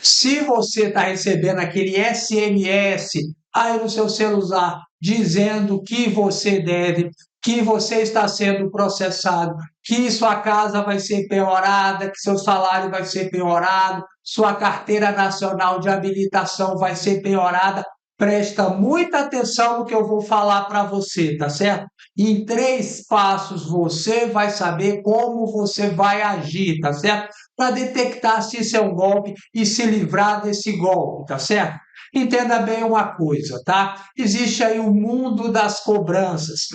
Se você está recebendo aquele SMS aí no seu celular dizendo que você deve, que você está sendo processado, que sua casa vai ser penhorada, que seu salário vai ser penhorado, sua carteira nacional de habilitação vai ser penhorada, presta muita atenção no que eu vou falar para você, tá certo? Em 3 passos você vai saber como você vai agir, tá certo? Para detectar se isso é um golpe e se livrar desse golpe, tá certo? Entenda bem uma coisa, tá? Existe aí o mundo das cobranças.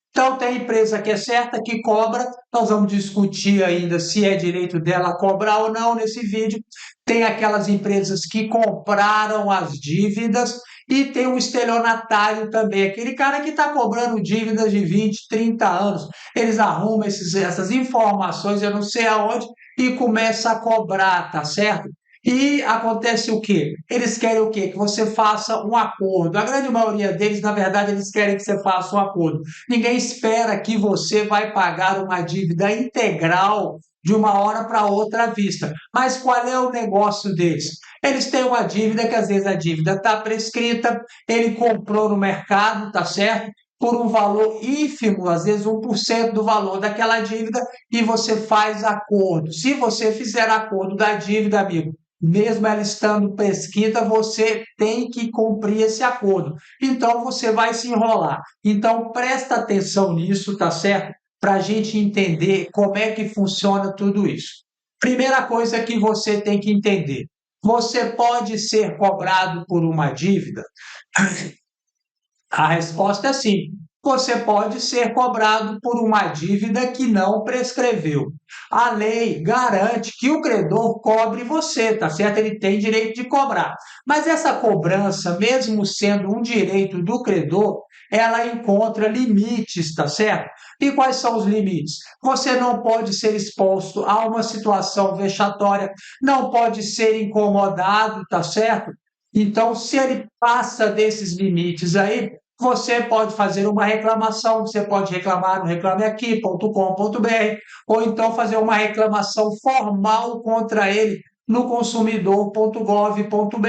Então, tem empresa que é certa, que cobra, nós vamos discutir ainda se é direito dela cobrar ou não nesse vídeo. Tem aquelas empresas que compraram as dívidas e tem o estelionatário também, aquele cara que está cobrando dívidas de 20, 30 anos. Eles arrumam essas informações, eu não sei aonde, e começa a cobrar, tá certo? E acontece o quê? Eles querem o quê? Que você faça um acordo. A grande maioria deles, na verdade, eles querem que você faça um acordo. Ninguém espera que você vai pagar uma dívida integral de uma hora para outra à vista. Mas qual é o negócio deles? Eles têm uma dívida que às vezes a dívida está prescrita, ele comprou no mercado, tá certo? Por um valor ínfimo, às vezes 1% do valor daquela dívida, e você faz acordo. Se você fizer acordo da dívida, amigo, mesmo ela estando prescrita, você tem que cumprir esse acordo. Então você vai se enrolar. Então presta atenção nisso, tá certo? Para a gente entender como é que funciona tudo isso. Primeira coisa que você tem que entender: você pode ser cobrado por uma dívida? A resposta é sim. Você pode ser cobrado por uma dívida que não prescreveu. A lei garante que o credor cobre você, tá certo? Ele tem direito de cobrar. Mas essa cobrança, mesmo sendo um direito do credor, ela encontra limites, tá certo? E quais são os limites? Você não pode ser exposto a uma situação vexatória, não pode ser incomodado, tá certo? Então, se ele passa desses limites aí, você pode fazer uma reclamação, você pode reclamar no reclameaqui.com.br ou então fazer uma reclamação formal contra ele no consumidor.gov.br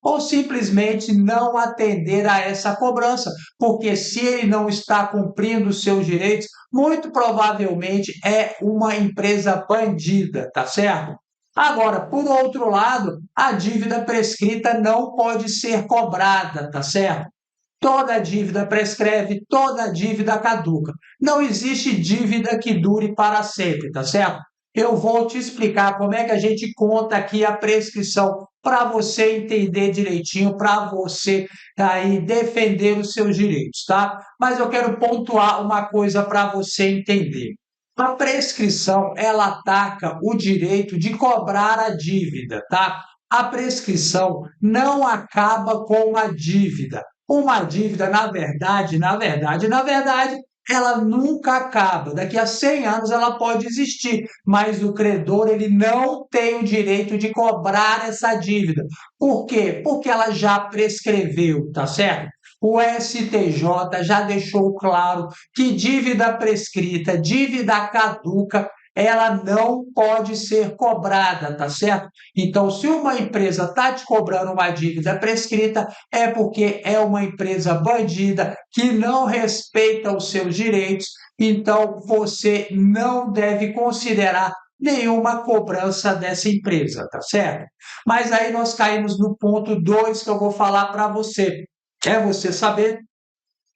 ou simplesmente não atender a essa cobrança, porque se ele não está cumprindo os seus direitos, muito provavelmente é uma empresa bandida, tá certo? Agora, por outro lado, a dívida prescrita não pode ser cobrada, tá certo? Toda dívida prescreve, toda dívida caduca. Não existe dívida que dure para sempre, tá certo? Eu vou te explicar como é que a gente conta aqui a prescrição para você entender direitinho, para você aí defender os seus direitos, tá? Mas eu quero pontuar uma coisa para você entender. A prescrição, ela ataca o direito de cobrar a dívida, tá? A prescrição não acaba com a dívida. Uma dívida, na verdade, ela nunca acaba. Daqui a 100 anos ela pode existir, mas o credor ele não tem o direito de cobrar essa dívida. Por quê? Porque ela já prescreveu, tá certo? O STJ já deixou claro que dívida prescrita, dívida caduca, ela não pode ser cobrada, tá certo? Então, se uma empresa está te cobrando uma dívida prescrita, é porque é uma empresa bandida que não respeita os seus direitos, então você não deve considerar nenhuma cobrança dessa empresa, tá certo? Mas aí nós caímos no ponto 2 que eu vou falar para você. É você saber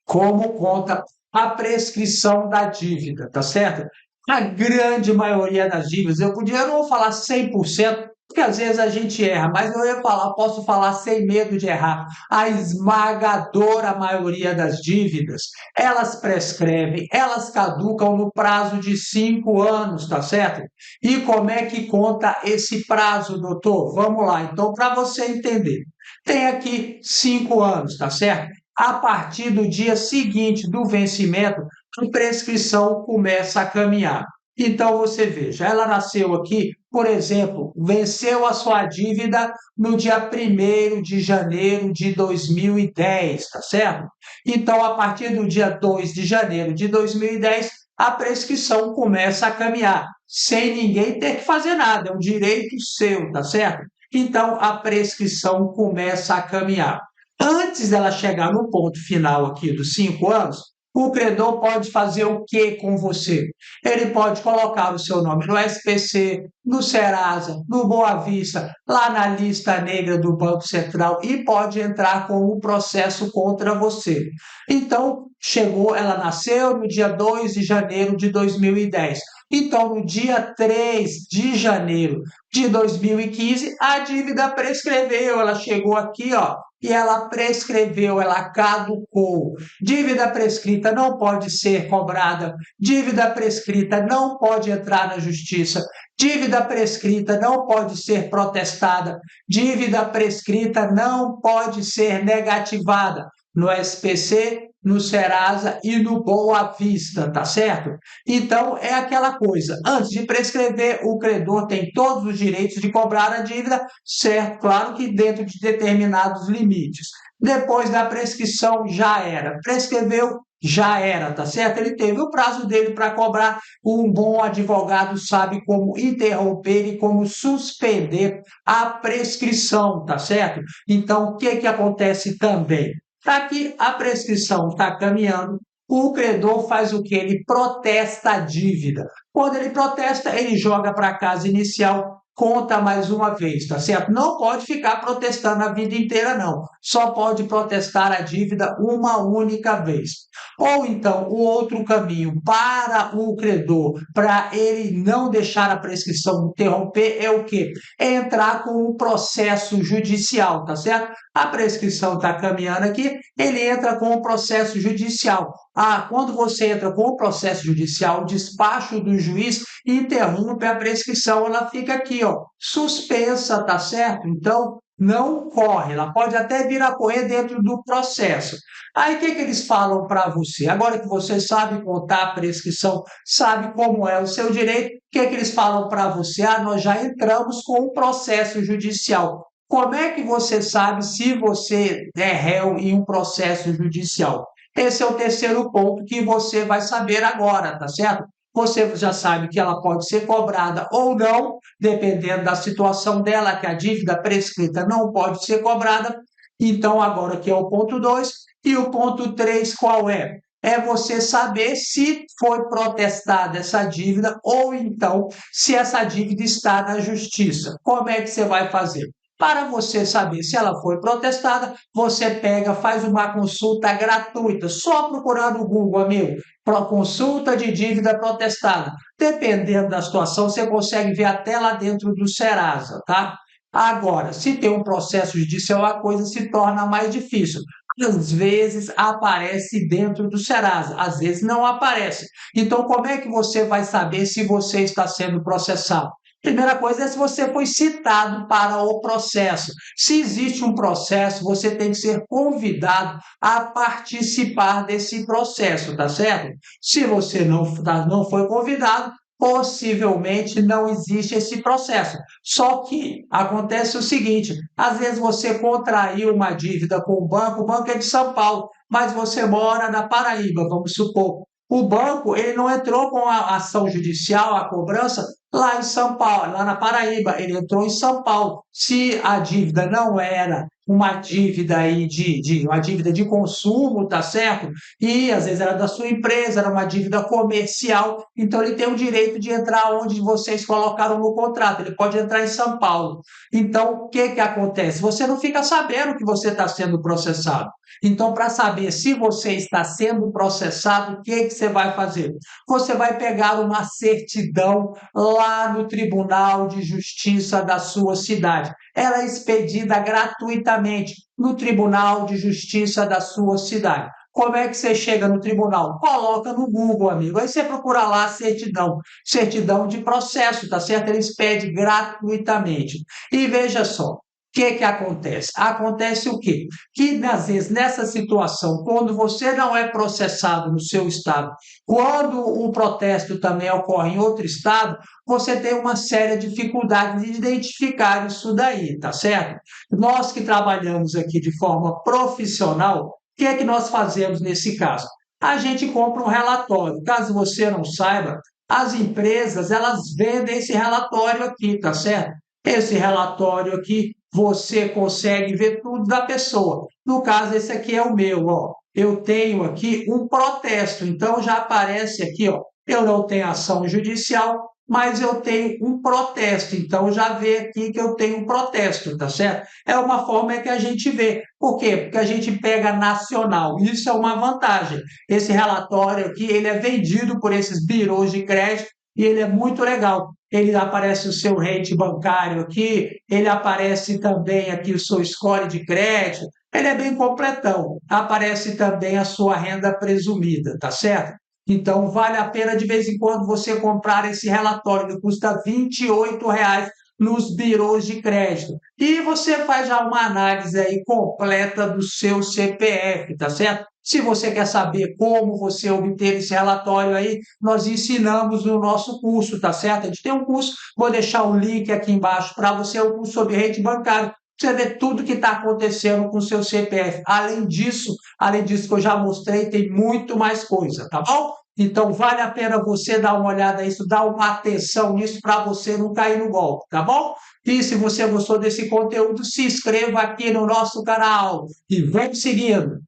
como conta a prescrição da dívida, tá certo? A grande maioria das dívidas, eu não vou falar 100%, porque às vezes a gente erra, mas eu ia falar, posso falar sem medo de errar. A esmagadora maioria das dívidas, elas prescrevem, elas caducam no prazo de 5 anos, tá certo? E como é que conta esse prazo, doutor? Vamos lá, então, para você entender. Tem aqui 5 anos, tá certo? A partir do dia seguinte do vencimento, a prescrição começa a caminhar. Então, você veja, ela nasceu aqui, por exemplo, venceu a sua dívida no dia 1º de janeiro de 2010, tá certo? Então, a partir do dia 2 de janeiro de 2010, a prescrição começa a caminhar, sem ninguém ter que fazer nada, é um direito seu, tá certo? então a prescrição começa a caminhar. Antes dela chegar no ponto final aqui dos 5 anos, o credor pode fazer o que com você? Ele pode colocar o seu nome no SPC, no Serasa, no Boa Vista, lá na lista negra do Banco Central e pode entrar com um processo contra você. Então, chegou, ela nasceu no dia 2 de janeiro de 2010. Então, no dia 3 de janeiro de 2015, a dívida prescreveu, ela chegou aqui, ó, e ela prescreveu, ela caducou. Dívida prescrita não pode ser cobrada, dívida prescrita não pode entrar na justiça, dívida prescrita não pode ser protestada, dívida prescrita não pode ser negativada no SPC, no Serasa e no Boa Vista, tá certo? Então, é aquela coisa, antes de prescrever, o credor tem todos os direitos de cobrar a dívida, certo? Claro que dentro de determinados limites. Depois da prescrição, já era. Prescreveu, já era, tá certo? Ele teve o prazo dele para cobrar. Um bom advogado sabe como interromper e como suspender a prescrição, tá certo? Então, o que que acontece também? Para que a prescrição está caminhando, o credor faz o que? Ele protesta a dívida. Quando ele protesta, ele joga para a casa inicial, conta mais uma vez, tá certo? Não pode ficar protestando a vida inteira, não. Só pode protestar a dívida uma única vez. Ou então, o outro caminho para o credor, para ele não deixar a prescrição interromper, é o quê? É entrar com um processo judicial, tá certo? A prescrição está caminhando aqui, ele entra com o processo judicial. Quando você entra com o processo judicial, o despacho do juiz interrompe a prescrição, ela fica aqui, ó, suspensa, tá certo? Então, não corre, ela pode até vir a correr dentro do processo. Aí, o que que eles falam para você? Agora que você sabe contar a prescrição, sabe como é o seu direito, o que que eles falam para você? Nós já entramos com o processo judicial. Como é que você sabe se você é réu em um processo judicial? Esse é o terceiro ponto que você vai saber agora, tá certo? Você já sabe que ela pode ser cobrada ou não, dependendo da situação dela, que a dívida prescrita não pode ser cobrada. Então, agora que é o ponto 2. E o ponto 3 qual é? É você saber se foi protestada essa dívida ou então se essa dívida está na justiça. Como é que você vai fazer? Para você saber se ela foi protestada, você pega, faz uma consulta gratuita, só procurar no Google, amigo, consulta de dívida protestada. Dependendo da situação, você consegue ver até lá dentro do Serasa, tá? Agora, se tem um processo judicial, a coisa se torna mais difícil. Às vezes aparece dentro do Serasa, às vezes não aparece. Então, como é que você vai saber se você está sendo processado? Primeira coisa é se você foi citado para o processo. Se existe um processo, você tem que ser convidado a participar desse processo, tá certo? Se você não foi convidado, possivelmente não existe esse processo. Só que acontece o seguinte: às vezes você contraiu uma dívida com o banco é de São Paulo, mas você mora na Paraíba, vamos supor. O banco ele não entrou com a ação judicial, a cobrança, lá em São Paulo, lá na Paraíba, ele entrou em São Paulo. Se a dívida não era uma dívida aí uma dívida de consumo, tá certo? E às vezes era da sua empresa, era uma dívida comercial, então ele tem o direito de entrar onde vocês colocaram no contrato, ele pode entrar em São Paulo. Então, o que que acontece? Você não fica sabendo que você está sendo processado. Então, para saber se você está sendo processado, o que que você vai fazer? Você vai pegar uma certidão lá no Tribunal de Justiça da sua cidade. Ela é expedida gratuitamente no Tribunal de Justiça da sua cidade. Como é que você chega no tribunal? Coloca no Google, amigo. Aí você procura lá a certidão, certidão de processo, tá certo? Eles pedem gratuitamente. E veja só, o que que acontece? Acontece o quê? Que, às vezes, nessa situação, quando você não é processado no seu estado, quando o protesto também ocorre em outro estado, você tem uma séria dificuldade de identificar isso daí, tá certo? Nós que trabalhamos aqui de forma profissional, o que é que nós fazemos nesse caso? A gente compra um relatório. Caso você não saiba, as empresas, elas vendem esse relatório aqui, tá certo? Esse relatório aqui, você consegue ver tudo da pessoa. No caso, esse aqui é o meu, ó. Eu tenho aqui um protesto, então já aparece aqui, ó. Eu não tenho ação judicial, mas eu tenho um protesto, então já vê aqui que eu tenho um protesto, tá certo? É uma forma que a gente vê. Por quê? Porque a gente pega nacional. Isso é uma vantagem. Esse relatório aqui, ele é vendido por esses birôs de crédito e ele é muito legal. Ele aparece o seu rate bancário aqui, ele aparece também aqui o seu score de crédito, ele é bem completão. Aparece também a sua renda presumida, tá certo? Então, vale a pena de vez em quando você comprar esse relatório, que custa R$ 28 nos birôs de crédito. E você faz já uma análise aí completa do seu CPF, tá certo? Se você quer saber como você obter esse relatório aí, nós ensinamos no nosso curso, tá certo? A gente tem um curso, vou deixar o link aqui embaixo para você, é um curso sobre rede bancário. Você vê tudo que está acontecendo com o seu CPF. Além disso que eu já mostrei, tem muito mais coisa, tá bom? Então vale a pena você dar uma olhada nisso, dar uma atenção nisso para você não cair no golpe, tá bom? E se você gostou desse conteúdo, se inscreva aqui no nosso canal e vamos seguindo.